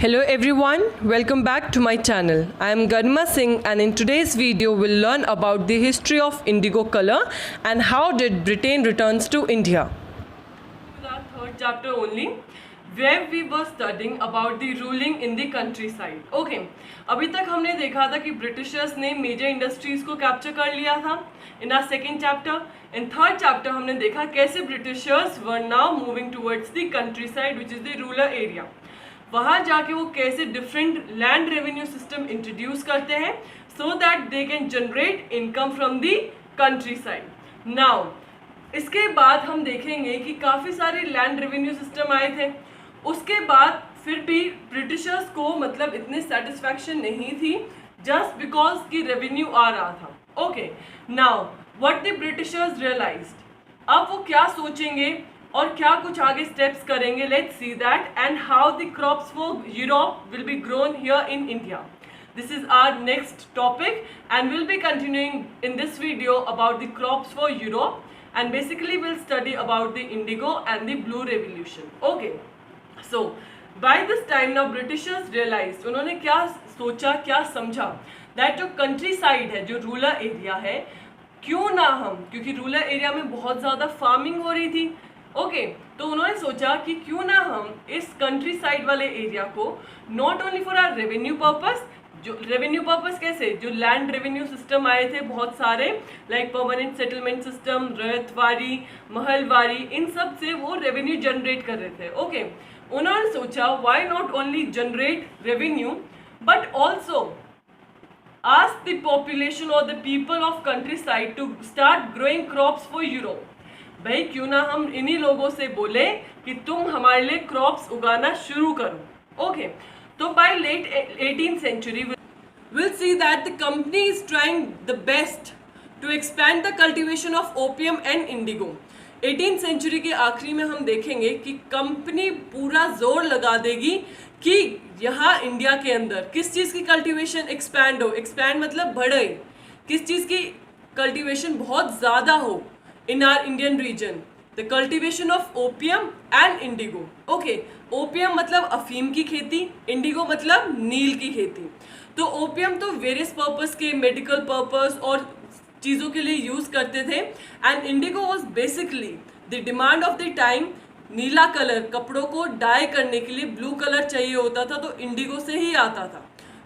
Hello everyone, welcome back to my channel. I am Garima Singh and in today's video we'll learn about the history of indigo color and how did Britain returns to India. Our third chapter only where we were studying about the ruling in the countryside. Okay, अभी तक हमने देखा था कि Britishers ने major industries को capture कर लिया था in our second chapter. In third chapter हमने देखा कैसे Britishers were now moving towards the countryside which is the rural area. वहाँ जाके वो कैसे different land revenue system introduce करते हैं so that they can generate income from the countryside. नाउ इसके बाद हम देखेंगे कि काफ़ी सारे लैंड रेवेन्यू सिस्टम आए थे. उसके बाद फिर भी ब्रिटिशर्स को मतलब इतनी सेटिस्फैक्शन नहीं थी जस्ट बिकॉज की रेवेन्यू आ रहा था. Okay, now what the Britishers realized, अब वो क्या सोचेंगे और क्या कुछ आगे स्टेप्स करेंगे. Let's see that and how the crops for Europe will be grown here in India. This is our next topic and we'll be continuing in this video about the crops for Europe and basically we'll study about the indigo and the blue revolution. Okay, so by this time now Britishers realized, उन्होंने क्या सोचा क्या समझा that जो countryside है, जो rural area है, क्यों ना हम, क्योंकि रूरल एरिया में बहुत ज़्यादा फार्मिंग हो रही थी. ओके, तो उन्होंने सोचा कि क्यों ना हम इस कंट्री साइड वाले एरिया को not only for our revenue purpose, जो रेवेन्यू पर्पस कैसे, जो लैंड रेवेन्यू सिस्टम आए थे बहुत सारे like permanent settlement system, Ryotwari, Mahalwari, इन सब से वो रेवेन्यू जनरेट कर रहे थे. ओके, उन्होंने सोचा why not only generate revenue but also ask the population or the people of countryside to start growing crops for Europe. भाई क्यों ना हम इन्हीं लोगों से बोले कि तुम हमारे लिए क्रॉप्स उगाना शुरू करो. ओके, तो by late 18th century we'll see that the company is trying the best to expand the cultivation of opium and indigo. 18th century के आखिरी में हम देखेंगे कि कंपनी पूरा जोर लगा देगी कि यहाँ इंडिया के अंदर किस चीज़ की कल्टीवेशन एक्सपैंड हो. एक्सपैंड मतलब बढ़े, किस चीज़ की कल्टीवेशन बहुत ज़्यादा हो in our Indian region. The cultivation of opium and indigo. Okay, opium मतलब अफीम की खेती, indigo मतलब नील की खेती. तो opium तो वेरियस पर्पस के, मेडिकल पर्पस और चीज़ों के लिए यूज़ करते थे and indigo was basically the demand of the time. Neela colour कपड़ों को डाई करने के लिए ब्लू कलर चाहिए होता था तो इंडिगो से ही आता था.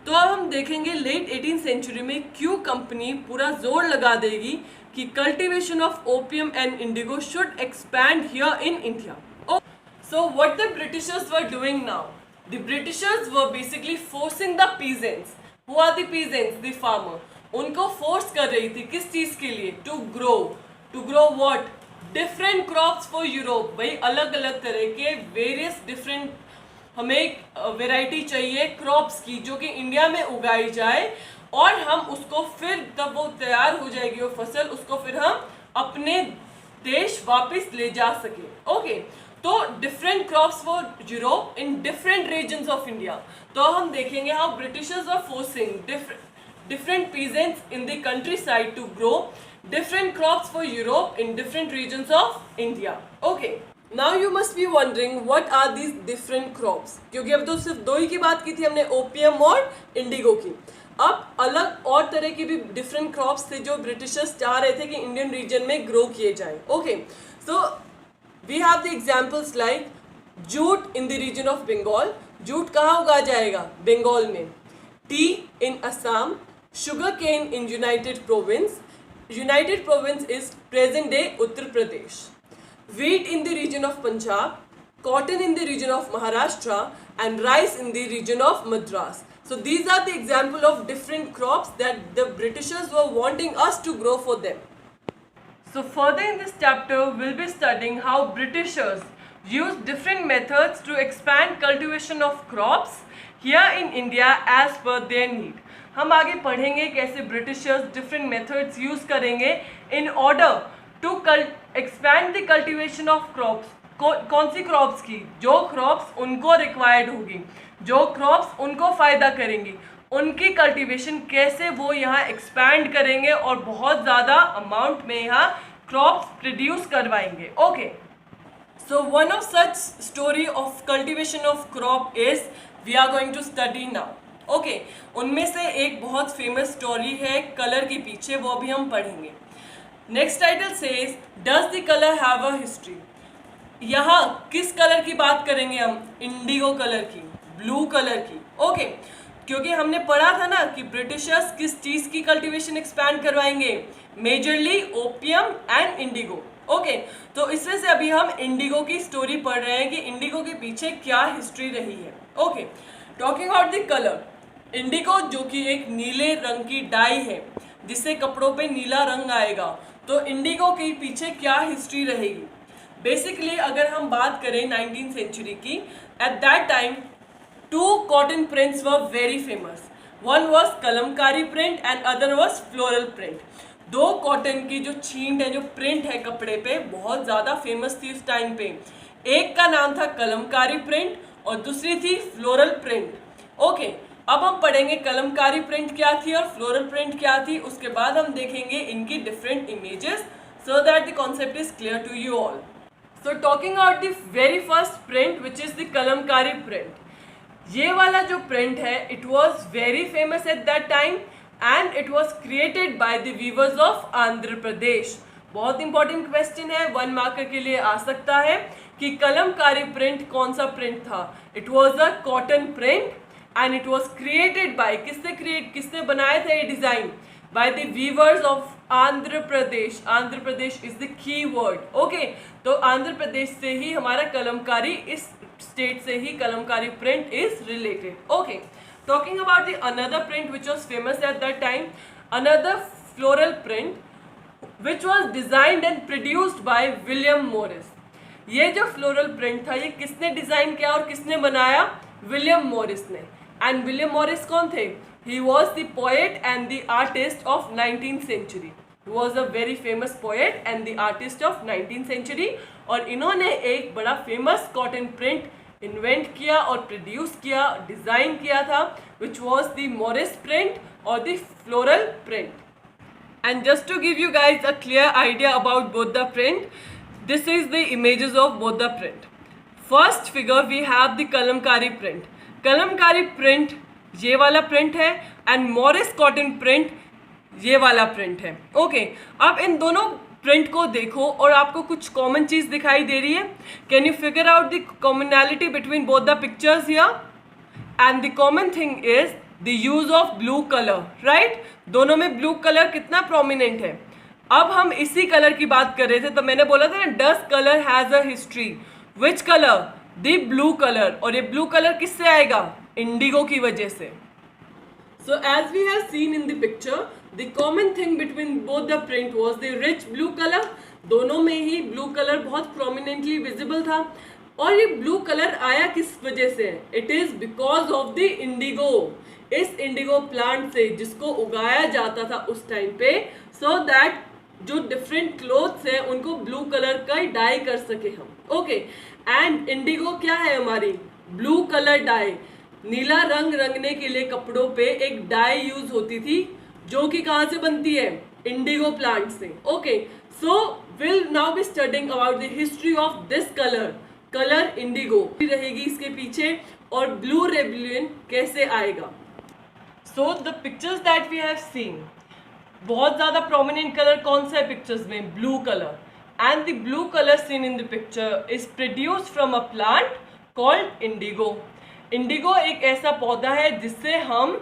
तो अब हम देखेंगे लेट 18th सेंचुरी में क्यों कंपनी पूरा जोर लगा देगी कि cultivation of opium and indigo should expand here in India. So what the Britishers were doing now, the Britishers were basically forcing the peasants. Who are the peasants? The farmer. उनको force कर रही थी किस चीज के लिए? To grow what? Different crops for Europe. भाई अलग अलग तरह के वेरियस डिफरेंट हमें वैरायटी चाहिए क्रॉप्स की जो कि इंडिया में उगाई जाए और हम उसको फिर तब वो तैयार हो जाएगी वो फसल, उसको फिर हम अपने देश वापस ले जा सके. ओके, तो different crops for Europe in different regions of India. तो हम देखेंगे how Britishers are forcing different peasants in the countryside to grow different crops for Europe in different regions of India. Okay, now you must be wondering what are these different crops, क्योंकि अब तो सिर्फ दो ही की बात की थी हमने, ओपियम और इंडिगो की. अब अलग और तरह की भी डिफरेंट क्रॉप्स थे जो ब्रिटिशर्स चाह रहे थे कि इंडियन रीजन में ग्रो किए जाए. Okay, so we have the examples like jute in the region of Bengal. Jute कहाँ उगा जाएगा? बंगाल में. Tea in Assam. Sugar cane in United Province. United Province is present day Uttar Pradesh. Wheat in the region of Punjab. Cotton in the region of Maharashtra and rice in the region of Madras. So these are the example of different crops that the Britishers were wanting us to grow for them. So further in this chapter we'll be studying how Britishers used different methods to expand cultivation of crops here in India as per their need. हम आगे पढ़ेंगे कैसे Britishers different methods use करेंगे in order to expand the cultivation of crops. कौन सी crops की? जो crops उनको रिक्वायर्ड होगी, जो क्रॉप्स उनको फ़ायदा करेंगी, उनकी कल्टीवेशन कैसे वो यहाँ एक्सपैंड करेंगे और बहुत ज़्यादा अमाउंट में यहाँ क्रॉप्स प्रोड्यूस करवाएंगे. Okay, So one of such story of cultivation of crop is we are going to study now. Okay उनमें से एक बहुत फेमस स्टोरी है कलर के पीछे, वो भी हम पढ़ेंगे. Next title says does the colour have a history. यहाँ किस कलर की बात करेंगे हम? इंडिगो कलर की, ब्लू कलर की. ओके क्योंकि हमने पढ़ा था ना कि ब्रिटिशर्स किस चीज की कल्टीवेशन एक्सपैंड करवाएंगे, majorly opium and Indigo. Okay तो इसमें से अभी हम इंडिगो की स्टोरी पढ़ रहे हैं कि इंडिगो के पीछे क्या हिस्ट्री रही है. Okay talking about the colour, Indigo जो कि एक नीले रंग की डाई है जिससे कपड़ों पे नीला रंग आएगा, तो इंडिगो के पीछे क्या हिस्ट्री रहेगी. बेसिकली अगर हम बात करें 19th सेंचुरी की, at that time to cotton prints were very famous. One was Kalamkari print and other was floral print. दो कॉटन की जो छींट है, जो प्रिंट है कपड़े पे, बहुत ज़्यादा फेमस थी उस टाइम पे. एक का नाम था कलमकारी प्रिंट और दूसरी थी फ्लोरल प्रिंट. ओके अब हम पढ़ेंगे कलमकारी प्रिंट क्या थी और फ्लोरल प्रिंट क्या थी, उसके बाद हम देखेंगे इनकी different images so that the concept is clear to you all. So talking about the very first print which is the Kalamkari print. ये वाला जो प्रिंट है it was very famous at that time and it was created by the weavers of Andhra Pradesh. बहुत important question है, 1 marker के लिए आ सकता है कि कलमकारी प्रिंट कौन सा प्रिंट था. It was a cotton print and it was created by, किसने बनाया था ये design? By the weavers of Andhra Pradesh. Andhra Pradesh is the key word. Okay तो आंध्र प्रदेश से ही हमारा कलमकारी, इस स्टेट से ही Kalamkari print is related. Okay talking about the another print which was famous at that time, another floral print which was designed and produced by William Morris. ये जो floral print था ये किसने डिजाइन किया और किसने बनाया? विलियम मॉरिस ने. एंड विलियम मॉरिस कौन थे? He was the poet and the artist of 19th century. He was a very famous poet and the artist of 19th century. और इन्होंने एक बड़ा फेमस कॉटन प्रिंट इन्वेंट किया और produce किया, डिज़ाइन किया था, which was the Morris print और the floral print. And just to give you guys a clear idea about both the print, this is the images of both the print. First figure we have the Kalamkari print. Kalamkari print ये वाला print है and Morris cotton print ये वाला print है. Okay अब इन दोनों print को देखो और आपको कुछ कॉमन चीज दिखाई दे रही है. Can you figure out the commonality between both the pictures here? And the common thing is the use of blue colour, right? दोनों में ब्लू कलर कितना प्रोमिनेंट है. अब हम इसी कलर की बात कर रहे थे, तो मैंने बोला था ना does colour has a history. Which colour? The blue colour. और ये ब्लू कलर किससे आएगा? इंडिगो की वजह से. So as we have seen in the picture, the common thing between both the print was the rich blue color. दोनों में ही blue colour बहुत prominently visible था. और ये ब्लू कलर आया किस वजह से? It is because of the indigo. इस इंडिगो प्लांट से जिसको उगाया जाता था उस टाइम पे, so that जो डिफरेंट क्लोथ्स हैं उनको ब्लू कलर का डाई कर सके हम. ओके एंड इंडिगो क्या है हमारी? Blue colour die. नीला रंग रंगने के लिए कपड़ों पे एक डाई यूज होती थी जो कि कहाँ से बनती है? इंडिगो प्लांट से. Okay so will now be studying about the history of this colour. Colour indigo रहेगी इसके पीछे और ब्लू रेबेलियन कैसे आएगा. So the pictures that we have seen, बहुत ज़्यादा प्रोमिनेंट कलर कौन सा है पिक्चर्स में? Blue colour. And the blue colour seen in the picture is produced from a plant called indigo. Indigo एक ऐसा पौधा है जिससे हम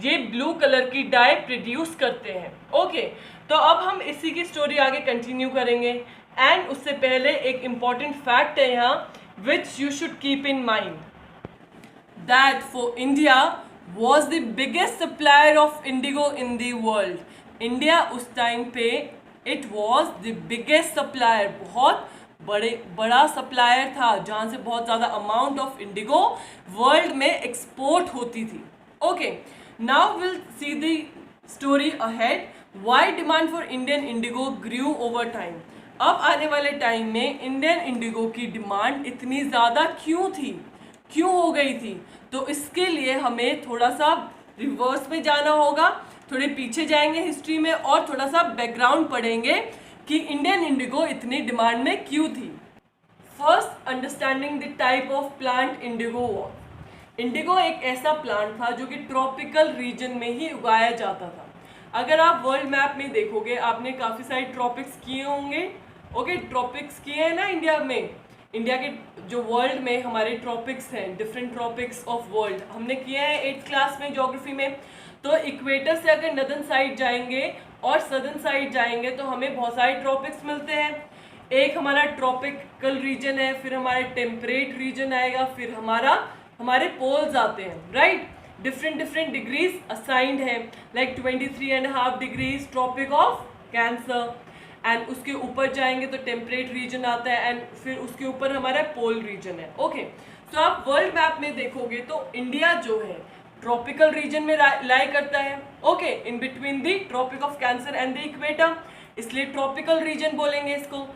ये ब्लू कलर की डाई प्रोड्यूस करते हैं. ओके तो अब हम इसी की स्टोरी आगे कंटिन्यू करेंगे. एंड उससे पहले एक इम्पॉर्टेंट फैक्ट है यहाँ which you should keep in mind, that for India was the biggest supplier of indigo in the world. India उस टाइम पे it was the biggest supplier, बहुत बड़ा सप्लायर था जहाँ से बहुत ज़्यादा अमाउंट ऑफ इंडिगो वर्ल्ड में एक्सपोर्ट होती थी. Okay now will see the story ahead why demand for Indian indigo grew over time. अब आने वाले टाइम में इंडियन इंडिगो की डिमांड इतनी ज़्यादा क्यों हो गई थी? तो इसके लिए हमें थोड़ा सा रिवर्स में जाना होगा, थोड़े पीछे जाएंगे हिस्ट्री में और थोड़ा सा बैकग्राउंड पढ़ेंगे कि इंडियन इंडिगो इतनी डिमांड में क्यों थी. First understanding the type of plant Indigo was. Indigo एक ऐसा प्लांट था जो कि ट्रॉपिकल रीजन में ही उगाया जाता था। अगर आप वर्ल्ड मैप में देखोगे, आपने काफ़ी सारे ट्रॉपिक्स किए होंगे। ओके, ट्रॉपिक्स किए हैं ना इंडिया में। इंडिया के जो वर्ल्ड में हमारे ट्रॉपिक्स हैं, डिफरेंट ट्रॉपिक्स ऑफ वर्ल्ड हमने किए हैं 8th क्लास में ज्योग्राफी में। तो इक्वेटर से अगर नदर्न साइड जाएंगे और सदर्न साइड जाएंगे तो हमें बहुत सारे ट्रॉपिक्स मिलते हैं। एक हमारा ट्रॉपिकल रीजन है, फिर हमारे टेम्परेट रीजन आएगा, फिर हमारे पोल्स आते हैं, राइट। डिफरेंट डिग्रीज असाइंड है, like 23.5 degrees Tropic of Cancer, and उसके ऊपर जाएंगे तो टेम्परेट रीजन आता है, एंड फिर उसके ऊपर हमारा पोल रीजन है। ओके, तो आप वर्ल्ड मैप में देखोगे तो इंडिया जो है ट्रॉपिकल रीजन में लाई करता है। Okay, in between the Tropic of Cancer and the equator, इसलिए ट्रॉपिकल रीजन बोलेंगे इसको।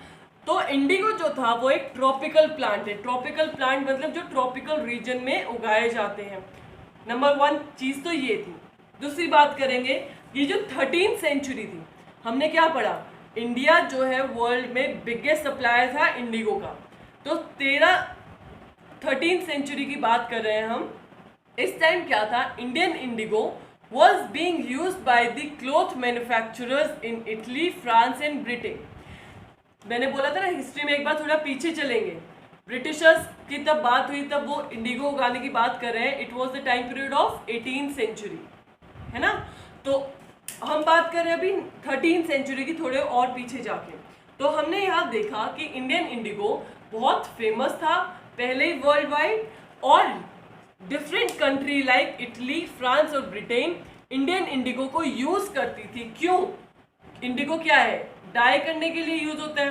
तो इंडिगो जो था वो एक ट्रॉपिकल प्लांट है। ट्रॉपिकल प्लांट मतलब जो ट्रॉपिकल रीजन में उगाए जाते हैं। नंबर 1 चीज़ तो ये थी। दूसरी बात करेंगे, ये जो 13th सेंचुरी थी, हमने क्या पढ़ा, इंडिया जो है वर्ल्ड में बिगेस्ट सप्लायर था इंडिगो का। तो 13th सेंचुरी की बात कर रहे हैं हम। इस टाइम क्या था, Indian Indigo was being use by the cloth manufacturers in Italy, France and Britain. मैंने बोला था ना हिस्ट्री में एक बार थोड़ा पीछे चलेंगे। ब्रिटिशर्स की तब बात हुई तब वो इंडिगो उगाने की बात कर रहे हैं। It was the time period of 18th century, है ना। तो हम बात कर रहे हैं अभी 13th सेंचुरी की, थोड़े और पीछे जाके। तो हमने यहाँ देखा कि इंडियन इंडिगो बहुत फेमस था पहले ही वर्ल्ड वाइड, और different country like Italy, France और ब्रिटेन इंडियन इंडिगो को यूज करती थी। क्यों? इंडिगो क्या है, डाई करने के लिए यूज होता है।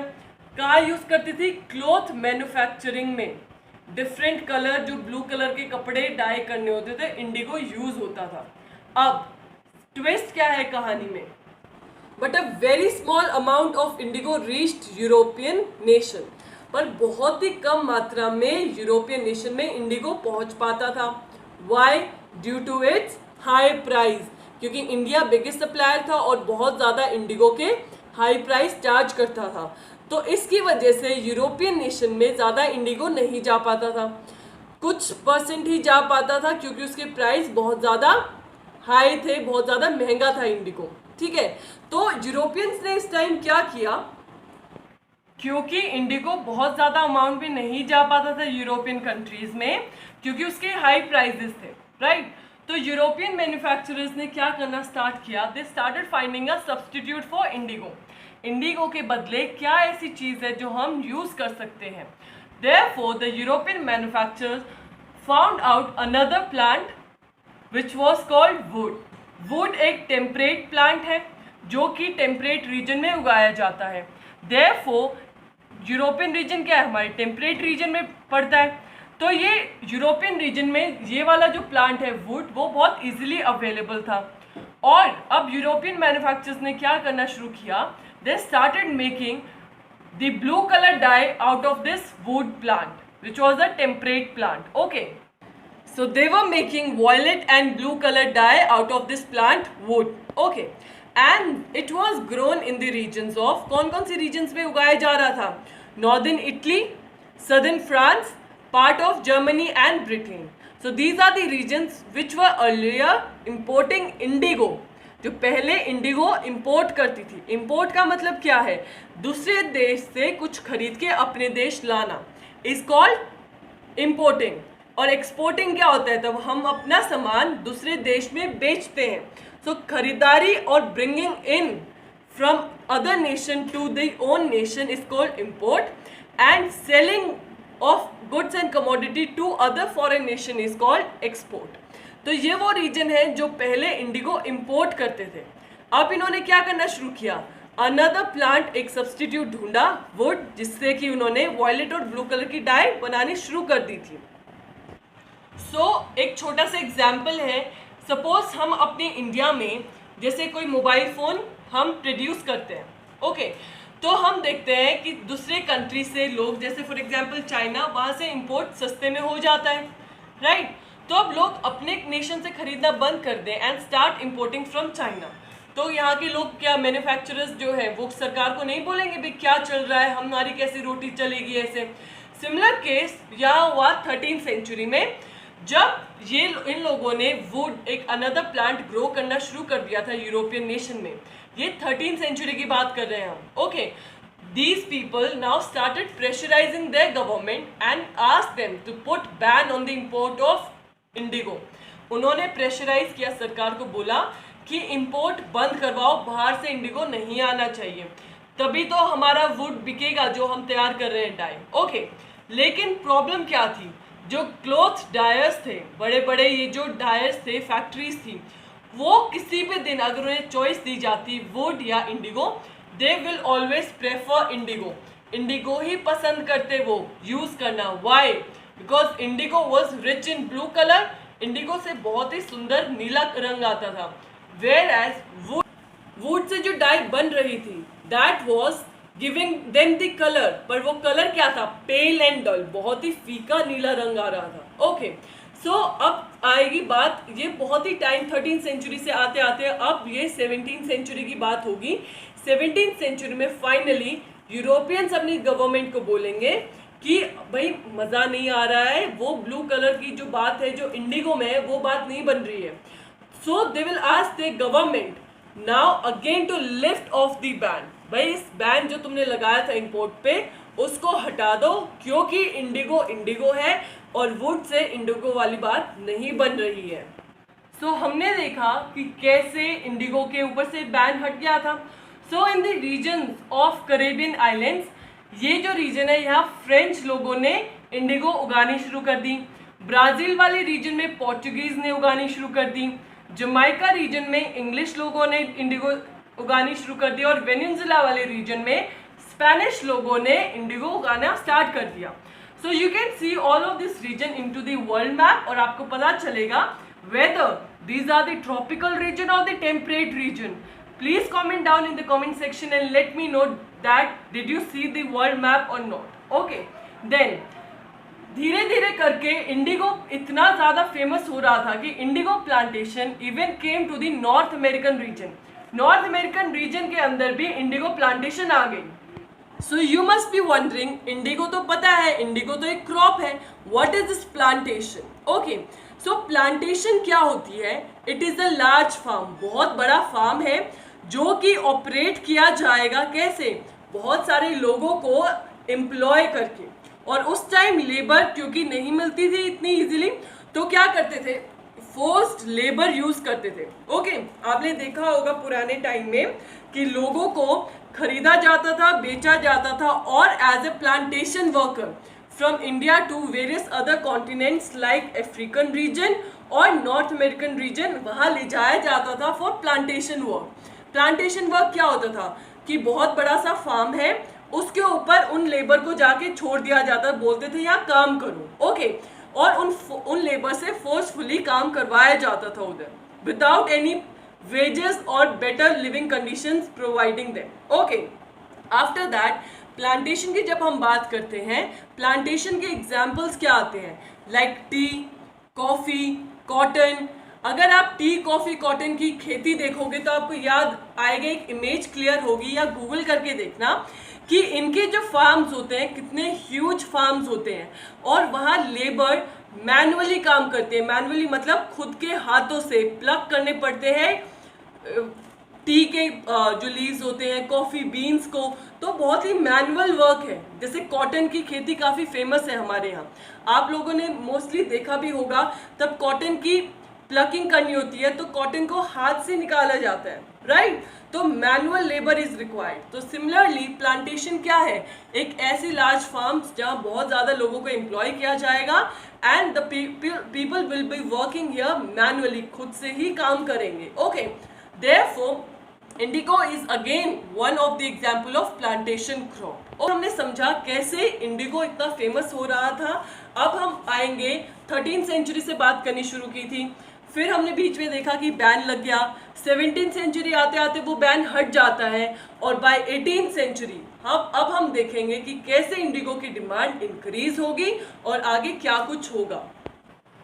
कहाँ यूज करती थी? क्लॉथ मैन्युफैक्चरिंग में। डिफरेंट कलर, जो ब्लू कलर के कपड़े डाई करने होते थे, इंडिगो यूज होता था। अब ट्विस्ट क्या है कहानी में, but a very small amount of Indigo reached European nation, पर बहुत ही कम मात्रा में यूरोपियन नेशन में इंडिगो पहुंच पाता था। Why? Due to its high price, क्योंकि इंडिया बिगेस्ट सप्लायर था और बहुत ज़्यादा इंडिगो के हाई प्राइस चार्ज करता था। तो इसकी वजह से यूरोपियन नेशन में ज़्यादा इंडिगो नहीं जा पाता था, कुछ परसेंट ही जा पाता था, क्योंकि उसके प्राइस बहुत ज़्यादा हाई थे, बहुत ज़्यादा महंगा था इंडिगो। ठीक है, तो यूरोपियंस ने इस टाइम क्या किया, क्योंकि इंडिगो बहुत ज़्यादा अमाउंट में नहीं जा पाता था यूरोपियन कंट्रीज़ में, क्योंकि उसके हाई प्राइजेस थे, राइट। तो यूरोपियन मैन्युफैक्चरर्स ने क्या करना स्टार्ट किया, they started finding a substitute for Indigo. Indigo के बदले क्या ऐसी चीज़ है जो हम यूज़ कर सकते हैं। Therefore the European manufacturers found out another plant which was called would. Would एक टेम्परेट प्लांट है जो कि टेम्परेट रीजन में उगाया जाता है। देयरफॉर यूरोपियन रीजन क्या है, हमारे टेम्परेट रीजन में पड़ता है। तो ये यूरोपियन रीजन में ये वाला जो प्लांट है वुड, वो बहुत इजीली अवेलेबल था। और अब यूरोपियन मैन्युफैक्चरर्स ने क्या करना शुरू किया, they started making the blue colour dye out of this wood plant which was a temperate plant. Okay, so they were making violet and blue color dye out of this plant wood. Okay, and it was grown in the regions of, कौन सी regions में उगाया जा रहा था, northern Italy, southern France, part of Germany and Britain. So these are the regions which were earlier importing indigo, जो पहले Indigo import करती थी। इंपोर्ट का मतलब क्या है, दूसरे देश से कुछ खरीद के अपने देश लाना, इज कॉल्ड इंपोर्टिंग। और एक्सपोर्टिंग क्या होता है, तब हम अपना सामान दूसरे देश में बेचते हैं। सो खरीदारी और bringing in from other nation to the own nation is called import, and selling of goods and commodity to other foreign nation is called export. तो ये वो रीजन है जो पहले इंडिगो इंपोर्ट करते थे। अब इन्होंने क्या करना शुरू किया, अनदर प्लांट, एक सब्स्टिट्यूट ढूंढा वुड, जिससे कि उन्होंने वॉयलेट और ब्लू कलर की डाई बनानी शुरू कर दी थी। एक छोटा सा एग्जाम्पल है, सपोज हम अपने इंडिया में जैसे कोई मोबाइल फ़ोन हम प्रोड्यूस करते हैं। ओके, तो हम देखते हैं कि दूसरे कंट्री से लोग, जैसे फॉर एग्जांपल चाइना, वहाँ से इंपोर्ट सस्ते में हो जाता है, राइट। तो अब लोग अपने नेशन से खरीदना बंद कर दें and start importing from China. तो यहाँ के लोग क्या, मैन्युफैक्चरर्स जो है वो सरकार को नहीं बोलेंगे भाई क्या चल रहा है, हमारी कैसे रोटी चलेगी ऐसे। सिमिलर केस यहाँ हुआ 13th सेंचुरी में, जब ये इन लोगों ने वुड एक अनदर प्लांट ग्रो करना शुरू कर दिया था यूरोपियन नेशन में। ये 13th सेंचुरी की बात कर रहे हैं हम। Okay, these people now started pressurizing their government and asked them to put ban on the import of indigo। उन्होंने प्रेशराइज किया सरकार को, बोला कि इंपोर्ट बंद करवाओ, बाहर से इंडिगो नहीं आना चाहिए, तभी तो हमारा वुड बिकेगा जो हम तैयार कर रहे हैं डाई। ओके, लेकिन प्रॉब्लम क्या थी, जो क्लॉथ डायर्स थे, बड़े बड़े ये जो डायर्स थे, फैक्ट्रीज थी, वो किसी भी दिन अगर उन्हें चॉइस दी जाती वुड या indigo, they will always prefer indigo. Indigo ही पसंद करते वो यूज करना। Why? Because indigo was rich in blue colour. Indigo से बहुत ही सुंदर नीला रंग आता था। वेयर एज वुड से जो डाई बन रही थी, that was giving them the colour, पर वो कलर क्या था, पेल एंड डल, बहुत ही फीका नीला रंग आ रहा था। ओके, सो अब आएगी बात, ये बहुत ही टाइम 13th सेंचुरी से आते आते अब ये 17th सेंचुरी की बात होगी। 17th सेंचुरी में फाइनली यूरोपियंस अपनी गवर्नमेंट को बोलेंगे कि भाई मज़ा नहीं आ रहा है, वो ब्लू कलर की जो बात है जो इंडिगो में है वो बात नहीं बन रही है। So they will ask the government now again to lift of the ban. भाई इस बैन जो तुमने लगाया था इंपोर्ट पे, उसको हटा दो, क्योंकि इंडिगो इंडिगो है और वुड से इंडिगो वाली बात नहीं बन रही है। सो हमने देखा कि कैसे इंडिगो के ऊपर से बैन हट गया था। So in the region of Caribbean islands, ये जो रीजन है यहाँ फ्रेंच लोगों ने इंडिगो उगानी शुरू कर दी। ब्राज़ील वाले रीजन में पोर्चुगीज ने उगानी शुरू कर दी। जमाइका रीजन में इंग्लिश लोगों ने इंडिगो उगानी शुरू कर दी और वेनेजुएला वाले रीजन में स्पेनिश लोगों ने इंडिगो उगाना स्टार्ट कर दिया। So you can see all of this region into the world map और आपको पता चलेगा whether these are the tropical region or the temperate region. Please comment down in the comment section and let me know that did you see the world map or not. Okay, then धीरे धीरे करके Indigo इतना ज़्यादा famous हो रहा था कि indigo plantation even came to the North American region. North American region के अंदर भी इंडिगो प्लांटेशन आ गई। So you must be wondering, indigo तो पता है, इंडिगो तो एक क्रॉप है, what is this plantation? Okay, so plantation क्या होती है? It is a large farm, बहुत बड़ा फार्म है जो कि ऑपरेट किया जाएगा कैसे? बहुत सारे लोगों को एम्प्लॉय करके। और उस टाइम लेबर क्योंकि नहीं मिलती थी इतनी इजीली, तो क्या करते थे? फोर्स्ड लेबर यूज करते थे। ओके, आपने देखा होगा पुराने टाइम में कि लोगों को खरीदा जाता था, बेचा जाता था और as a plantation worker from India to various other continents like African region और नॉर्थ अमेरिकन रीजन, वहाँ ले जाया जाता था for plantation work. Plantation work क्या होता था कि बहुत बड़ा सा फार्म है, उसके ऊपर उन लेबर को जाके छोड़ दिया जाता, बोलते थे यहाँ काम करो। ओके, और उन लेबर से फोर्सफुली काम करवाया जाता था उधर विदाउट एनी वेजेस और better living conditions providing them. Okay, after that plantation की जब हम बात करते हैं, प्लांटेशन के एग्जाम्पल्स क्या आते हैं? Like T, coffee, cotton. अगर आप टी, कॉफ़ी, कॉटन की खेती देखोगे तो आपको याद आएगा, एक इमेज क्लियर होगी, या गूगल करके देखना कि इनके जो फार्म्स होते हैं कितने ह्यूज फार्म्स होते हैं और वहाँ लेबर मैनुअली काम करते हैं। मैनुअली मतलब खुद के हाथों से प्लग करने पड़ते हैं टी के जो लीव्स होते हैं, कॉफ़ी बीन्स को, तो बहुत ही मैनुअल वर्क है। जैसे कॉटन की खेती काफ़ी फेमस है हमारे यहाँ, आप लोगों ने मोस्टली देखा भी होगा। तब कॉटन की प्लकिंग करनी होती है तो कॉटन को हाथ से निकाला जाता है, राइट? तो मैनुअल लेबर इज रिक्वायर्ड। तो सिमिलरली प्लांटेशन क्या है? एक ऐसी लार्ज फार्म्स जहाँ बहुत ज़्यादा लोगों को एम्प्लॉय किया जाएगा and the people will be working here manually, खुद से ही काम करेंगे। Okay, therefore Indigo is again one of the example of plantation crop. और हमने समझा कैसे इंडिगो इतना फेमस हो रहा था। अब हम आएंगे 13th सेंचुरी से बात करनी शुरू की थी, फिर हमने बीच में देखा कि बैन लग गया। 17th सेंचुरी आते आते वो बैन हट जाता है और बाय 18th सेंचुरी अब हम देखेंगे कि कैसे इंडिगो की डिमांड इंक्रीज होगी और आगे क्या कुछ होगा।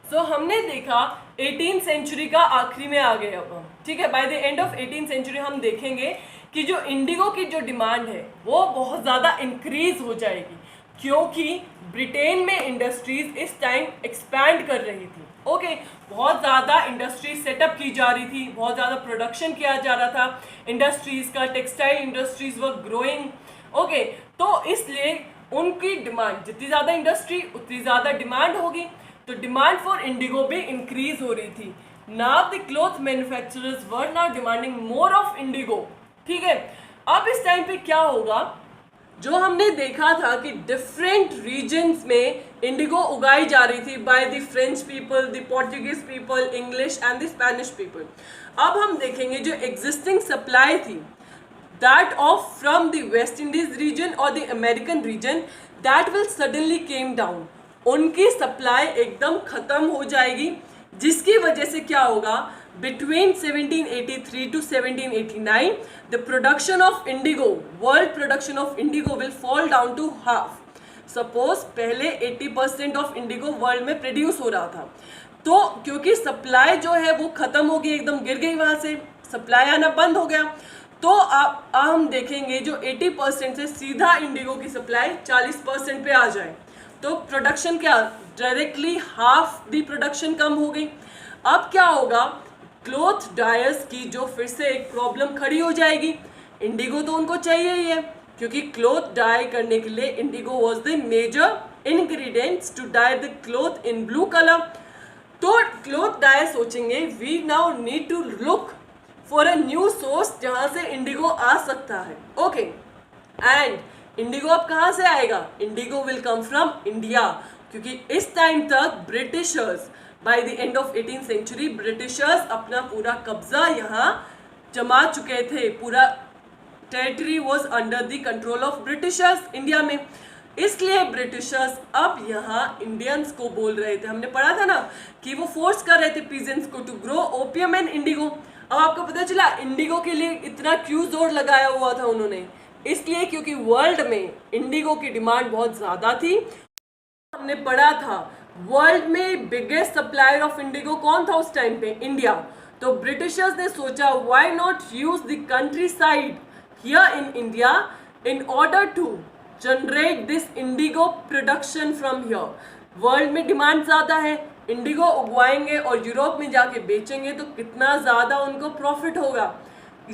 सो हमने देखा 18th सेंचुरी का आखिरी में आ गए अब हम, ठीक है। By the end of 18th century हम देखेंगे कि जो इंडिगो की जो डिमांड है वो बहुत ज़्यादा इंक्रीज हो जाएगी। क्योंकि ब्रिटेन में इंडस्ट्रीज इस टाइम एक्सपैंड कर रही थी। ओके, बहुत ज़्यादा इंडस्ट्रीज सेटअप की जा रही थी, बहुत ज़्यादा प्रोडक्शन किया जा रहा था इंडस्ट्रीज का, textile industries were growing. Okay, तो इसलिए उनकी डिमांड, जितनी ज़्यादा इंडस्ट्री उतनी ज़्यादा डिमांड होगी, तो डिमांड फॉर इंडिगो भी इंक्रीज हो रही थी। Now the cloth manufacturers were now demanding more of Indigo. ठीक है, अब इस टाइम पे क्या होगा, जो हमने देखा था कि डिफरेंट रीजन्स में इंडिगो उगाई जा रही थी by the French people, the Portuguese people, English and the Spanish people. अब हम देखेंगे जो एग्जिस्टिंग सप्लाई थी, that of from the West Indies region और the American region, that will suddenly came down. उनकी सप्लाई एकदम खत्म हो जाएगी, जिसकी वजह से क्या होगा, between 1783 to 1789 the production of indigo, world production of indigo will fall down to half. Suppose पहले 80% ऑफ इंडिगो वर्ल्ड में प्रोड्यूस हो रहा था, तो क्योंकि सप्लाई जो है वो खत्म हो गई, एकदम गिर गई, वहां से सप्लाई आना बंद हो गया, तो अब हम देखेंगे जो 80% से सीधा इंडिगो की सप्लाई 40% पे आ जाए, तो प्रोडक्शन क्या, डायरेक्टली हाफ दी प्रोडक्शन कम हो गई। अब क्या होगा, क्लॉथ डायर्स की जो फिर से एक प्रॉब्लम खड़ी हो जाएगी। इंडिगो तो उनको चाहिए ही है, क्योंकि क्लॉथ डाई करने के लिए indigo was the major ingredients to dye the cloth in blue colour. तो क्लॉथ डायर सोचेंगे we now need to look for a new source जहां से इंडिगो आ सकता है। ओके, एंड इंडिगो अब कहाँ से आएगा, indigo will come from India, क्योंकि इस टाइम तक Britishers, by the end of 18th century, Britishers अपना पूरा कब्जा यहाँ जमा चुके थे, पूरा territory was under the control of Britishers India में। इसलिए ब्रिटिशर्स अब यहाँ इंडियंस को बोल रहे थे, हमने पढ़ा था ना कि वो फोर्स कर रहे थे पीजेंट्स को to grow opium and indigo. अब आपको पता चला इंडिगो के लिए इतना क्यों जोर लगाया हुआ था उन्होंने, इसलिए क्योंकि वर्ल्ड में इंडिगो की डिमांड बहुत ज़्यादा थी। हमने पढ़ा था वर्ल्ड में बिगेस्ट सप्लायर ऑफ इंडिगो कौन था उस टाइम पे, इंडिया। तो ब्रिटिशर्स ने सोचा why not use the countryside here in India in order to generate this indigo production from here. World में डिमांड ज़्यादा है, इंडिगो उगवाएंगे और यूरोप में जाके बेचेंगे तो कितना ज़्यादा उनको प्रॉफिट होगा।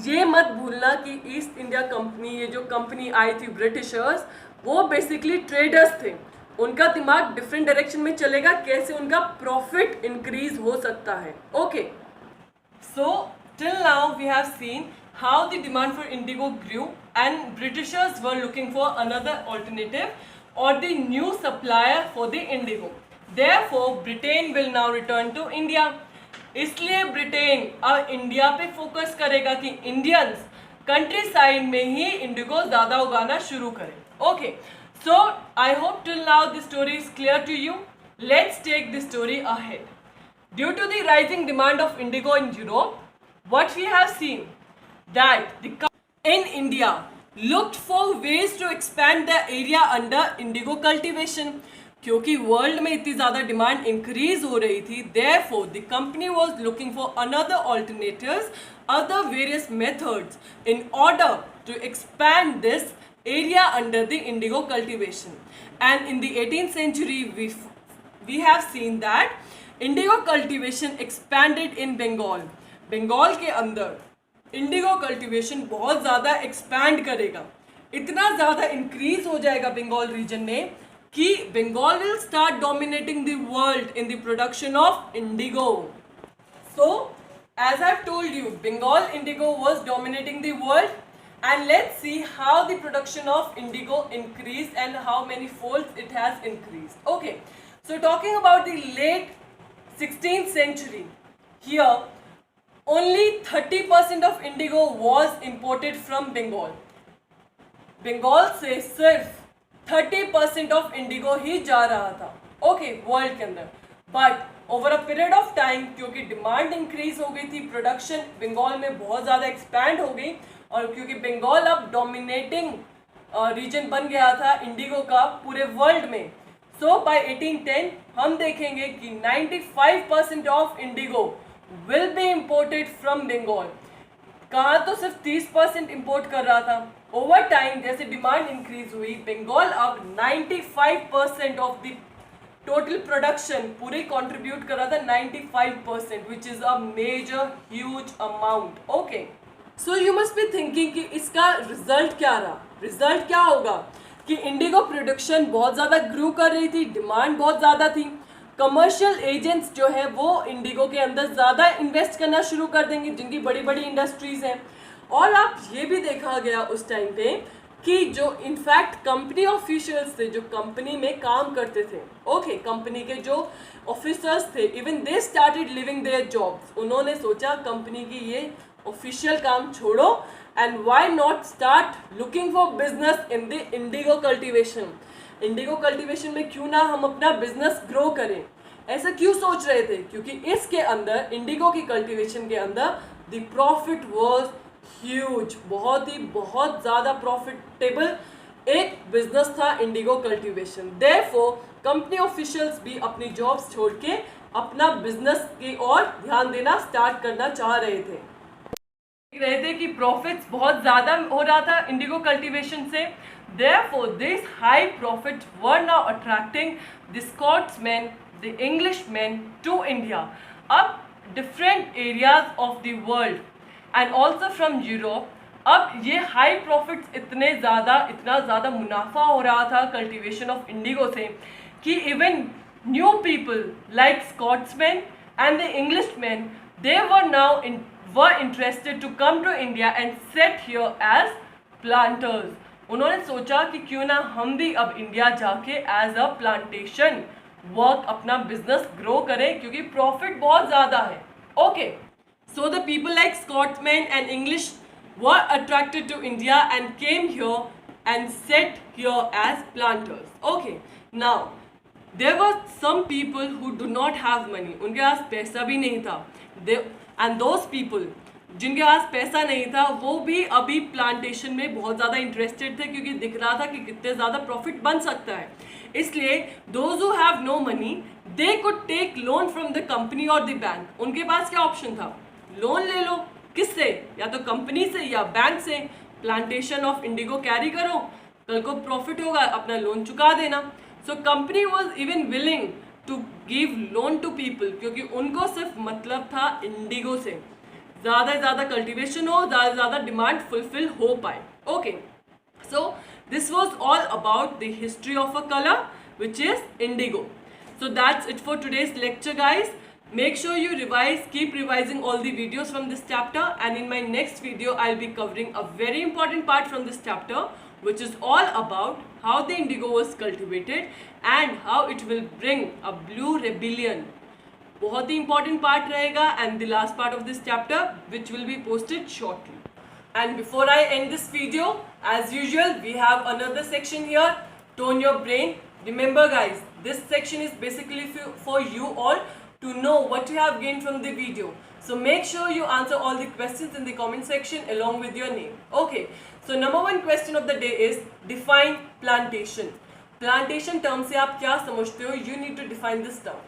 ये मत भूलना कि ईस्ट इंडिया कंपनी, ये जो कंपनी आई थी ब्रिटिशर्स, वो बेसिकली ट्रेडर्स थे, उनका दिमाग डिफरेंट डायरेक्शन में चलेगा, कैसे उनका प्रॉफिट इंक्रीज हो सकता है। Okay, so till now we have seen how the demand for indigo grew and Britishers were looking for another alternative और the new supplier for the indigo. Therefore Britain will now return to India. इसलिए Britain अब India पे focus करेगा कि Indians country side में ही Indigo ज़्यादा उगाना शुरू करें। Okay, so I hope till now the story is clear to you. Let's take the story ahead. Due to the rising demand of indigo in Europe, what we have seen that the in India looked for ways to expand the area under indigo cultivation. क्योंकि world में इतनी ज़्यादा demand increase हो रही थी, therefore the company was looking for another alternatives, other various methods in order to expand this area under the indigo cultivation. And in the 18th century we have seen that indigo cultivation expanded in Bengal. Bengal के अंदर Indigo cultivation बहुत ज़्यादा expand करेगा, इतना ज़्यादा increase हो जाएगा Bengal region में कि Bengal will start dominating the world in the production of indigo. So as I have told you, Bengal indigo was dominating the world, and let's see how the production of indigo increased and how many folds it has increased. Okay, so talking about the late 16th century, here only 30% of indigo was imported from Bengal. Bengal से सिर्फ 30% of Indigo ही जा रहा था, okay, world के अंदर। But over a period of time, क्योंकि demand increase हो गई थी, प्रोडक्शन बंगाल में बहुत ज़्यादा एक्सपैंड हो गई, और क्योंकि बंगाल अब डोमिनेटिंग रीजन बन गया था इंडिगो का पूरे वर्ल्ड में, सो बाय 1810 हम देखेंगे कि 95% of indigo will be imported from Bengal. कहाँ तो सिर्फ 30% इम्पोर्ट कर रहा था, ओवर टाइम जैसे डिमांड इंक्रीज हुई, बंगाल अब 95% ऑफ द टोटल प्रोडक्शन पूरे कंट्रीब्यूट कर रहा था 95%, which is a major huge amount. Okay, so you must be thinking कि इसका रिजल्ट क्या रहा. रिजल्ट क्या होगा कि इंडिगो प्रोडक्शन बहुत ज़्यादा ग्रो कर रही थी, डिमांड बहुत ज़्यादा थी. कमर्शियल एजेंट्स जो है वो इंडिगो के अंदर ज़्यादा इन्वेस्ट करना शुरू कर देंगे, जिनकी बड़ी बड़ी इंडस्ट्रीज़ हैं. और आप ये भी देखा गया उस टाइम पे कि जो इनफैक्ट कंपनी ऑफिशियल्स थे, जो कंपनी में काम करते थे, ओके, कंपनी के जो ऑफिसर्स थे, even they started living their jobs. उन्होंने सोचा कंपनी की ये ऑफिशियल काम छोड़ो and why not start looking for business in the Indigo cultivation. Indigo cultivation में क्यों ना हम अपना बिजनेस ग्रो करें. ऐसा क्यों सोच रहे थे? क्योंकि इसके अंदर, इंडिगो की कल्टीवेशन के अंदर, द प्रॉफिट वाज ह्यूज. बहुत ज़्यादा प्रॉफिटेबल एक बिजनेस था Indigo cultivation. Therefore company officials भी अपनी जॉब्स छोड़ के अपना बिजनेस की ओर ध्यान देना स्टार्ट करना चाह रहे थे. कि प्रॉफिट्स बहुत ज़्यादा हो रहा था इंडिगो कल्टीवेशन से. Therefore, these high profits were now attracting the Scotsmen, the Englishmen to India. अब different areas of the world and also from Europe, अब ये हाई प्रॉफिट्स इतना ज़्यादा मुनाफा हो रहा था कल्टीवेशन ऑफ इंडिगो से कि even new people like Scotsman and the Englishman, they were interested to come to India and set here as planters. उन्होंने सोचा कि क्यों ना हम भी अब इंडिया जाके एज अ प्लांटेशन वर्क अपना बिजनेस ग्रो करें, क्योंकि प्रॉफिट बहुत ज़्यादा है. Okay, so the people like Scotsman and English were attracted to India and came here and set here as planters. Okay, now there were some people who do not have money. उनके पास पैसा भी नहीं था. And those people जिनके पास पैसा नहीं था वो भी अभी प्लांटेशन में बहुत ज़्यादा इंटरेस्टेड थे, क्योंकि दिख रहा था कि कितने ज़्यादा प्रॉफिट बन सकता है. इसलिए those who have no money, they could take loan from the company और द बैंक. उनके पास क्या ऑप्शन था? लोन ले लो. किससे? या तो कंपनी से या बैंक से. प्लांटेशन ऑफ इंडिगो कैरी करो, कल को प्रॉफिट होगा, अपना लोन चुका देना. So company was even willing to give loan to people, क्योंकि उनको सिर्फ मतलब था इंडिगो से ज़्यादा कल्टीवेशन हो, ज़्यादा डिमांड फुलफिल हो पाए. Okay, so this was all about the history of a colour which is Indigo. So that's it for today's lecture, guys. Make sure you revise, keep revising all the videos from this chapter, and in my next video I'll be covering a very important part from this chapter, which is all about how the indigo was cultivated and how it will bring a blue rebellion. बहुत ही important part रहेगा, and the last part of this chapter which will be posted shortly. And before I end this video, as usual, we have another section here, Tone Your Brain. Remember guys, this section is basically for you all to know what you have gained from the video. So make sure you answer all the questions in the comment section along with your name. Okay, so number one question of the day is define plantation. Plantation term से आप क्या समझते हो? You need to define this term.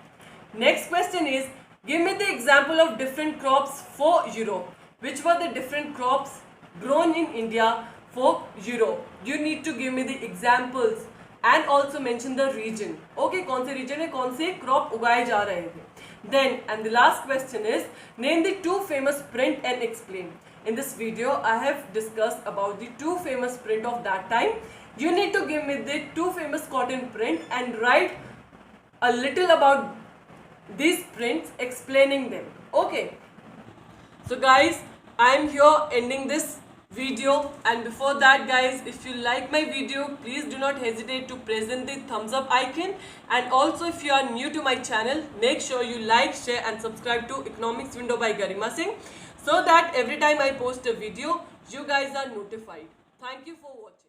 Next question is, give me the example of different crops for Europe. Which were the different crops grown in India for Europe? You need to give me the examples and also mention the region. Okay, कौन से region में कौन से crop उगाए जा रहे थे. Then, and the last question is, name the two famous print and explain. In this video, I have discussed about the two famous print of that time. You need to give me the two famous cotton print and write a little about these prints, explaining them. Okay. So guys, I am here ending this video, and before that guys, if you like my video, please do not hesitate to press in the thumbs up icon, and also if you are new to my channel, make sure you like, share and subscribe to Economics Window by Garima Singh, so that every time I post a video, you guys are notified. Thank you for watching.